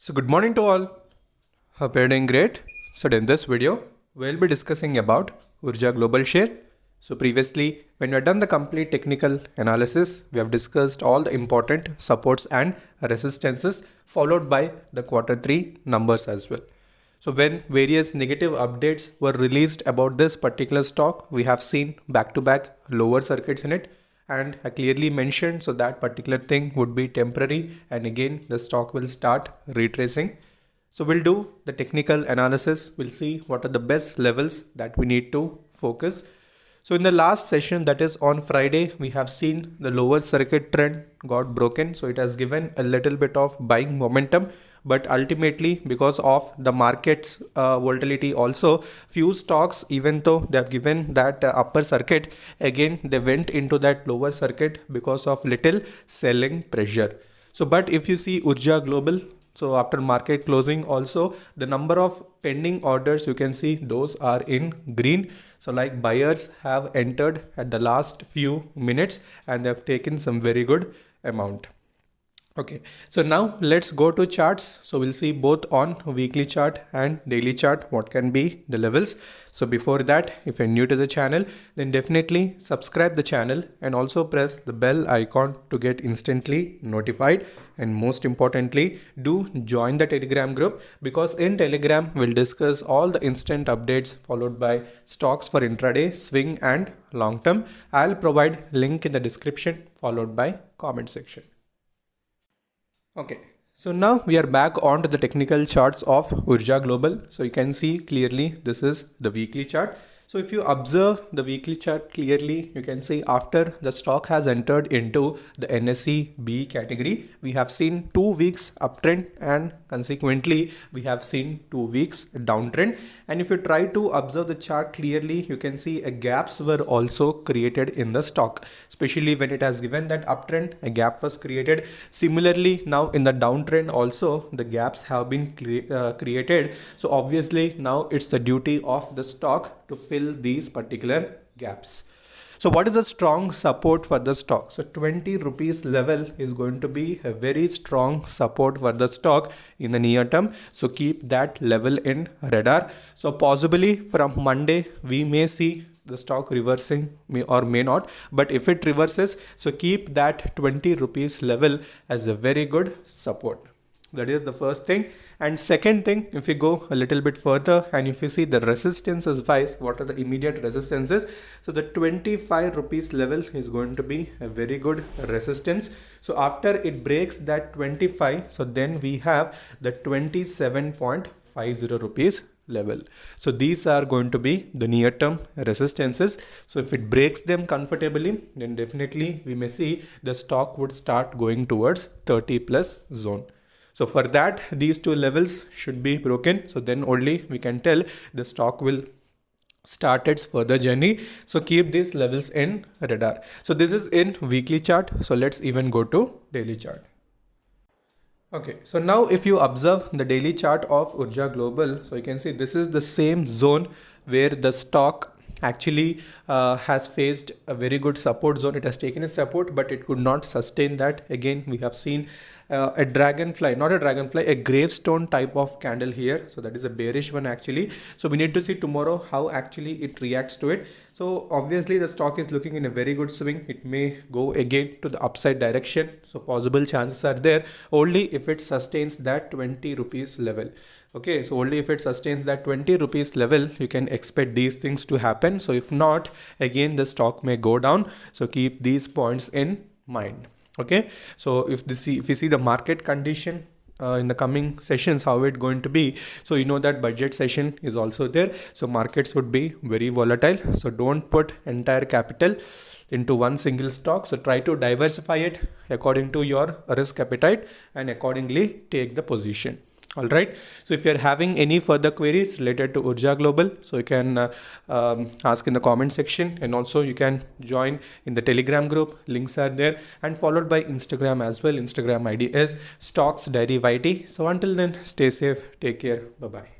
So good morning to all. Hope you're doing great. So in this video, we'll be discussing about Urja Global Share. So previously, when we have done the complete technical analysis, we have discussed all the important supports and resistances followed by the quarter 3 numbers as well. So when various negative updates were released about this particular stock, we have seen back-to-back lower circuits in it, and I clearly mentioned so that particular thing would be temporary and again the stock will start retracing. So we'll do the technical analysis. We'll see what are the best levels that we need to focus. So in the last session, that is on Friday, we have seen the lower circuit trend got broken. So it has given a little bit of buying momentum, but ultimately because of the market's volatility also, few stocks, even though they have given that upper circuit, again they went into that lower circuit because of little selling pressure. So but if you see Urja Global, so after market closing also, the number of pending orders, you can see those are in green. So like buyers have entered at the last few minutes and they have taken some very good amount. Okay, so now let's go to charts. So we'll see both on weekly chart and daily chart what can be the levels. So before that, if you're new to the channel, then definitely subscribe the channel and also press the bell icon to get instantly notified. And most importantly, do join the Telegram group, because in Telegram we'll discuss all the instant updates followed by stocks for intraday, swing and long term. I'll provide link in the description followed by comment section. Okay, so now we are back on to the technical charts of Urja Global. So you can see clearly this is the weekly chart. So if you observe the weekly chart clearly, you can see after the stock has entered into the NSE B category, we have seen 2 weeks uptrend and consequently we have seen 2 weeks downtrend. And if you try to observe the chart clearly, you can see gaps were also created in the stock, especially when it has given that uptrend, a gap was created. Similarly, now in the downtrend also the gaps have been created. So obviously now it's the duty of the stock to fill these particular gaps. So what is the strong support for the stock? So 20 rupees level is going to be a very strong support for the stock in the near term. So keep that level in radar. So possibly from Monday we may see the stock reversing, may or may not, but if it reverses, so keep that 20 rupees level as a very good support. That is the first thing. And second thing, if you go a little bit further and if you see the resistances wise, what are the immediate resistances? So the 25 rupees level is going to be a very good resistance. So after it breaks that 25, so then we have the 27.50 rupees level. So these are going to be the near term resistances. So if it breaks them comfortably, then definitely we may see the stock would start going towards 30 plus zone. So for that, these two levels should be broken. So then only we can tell the stock will start its further journey. So keep these levels in radar. So this is in weekly chart. So let's even go to daily chart. Okay, so now if you observe the daily chart of Urja Global, so you can see this is the same zone where the stock actually has faced a very good support zone. It has taken a support, but it could not sustain that. Again, we have seen a gravestone type of candle here. So that is a bearish one actually. So we need to see tomorrow how actually it reacts to it. So obviously the stock is looking in a very good swing. It may go again to the upside direction. So possible chances are there only if it sustains that 20 rupees level. Okay, so only if it sustains that 20 rupees level, you can expect these things to happen. So if not, again the stock may go down. So keep these points in mind. Okay, so if you see the market condition in the coming sessions, how it going to be, so you know that budget session is also there. So markets would be very volatile. So don't put entire capital into one single stock. So try to diversify it according to your risk appetite and accordingly take the position. All right, so if you're having any further queries related to Urja Global, so you can ask in the comment section, and also you can join in the Telegram group. Links are there, and followed by Instagram as well. Instagram ID is Stocks Diary YT. So until then, stay safe, take care, bye bye.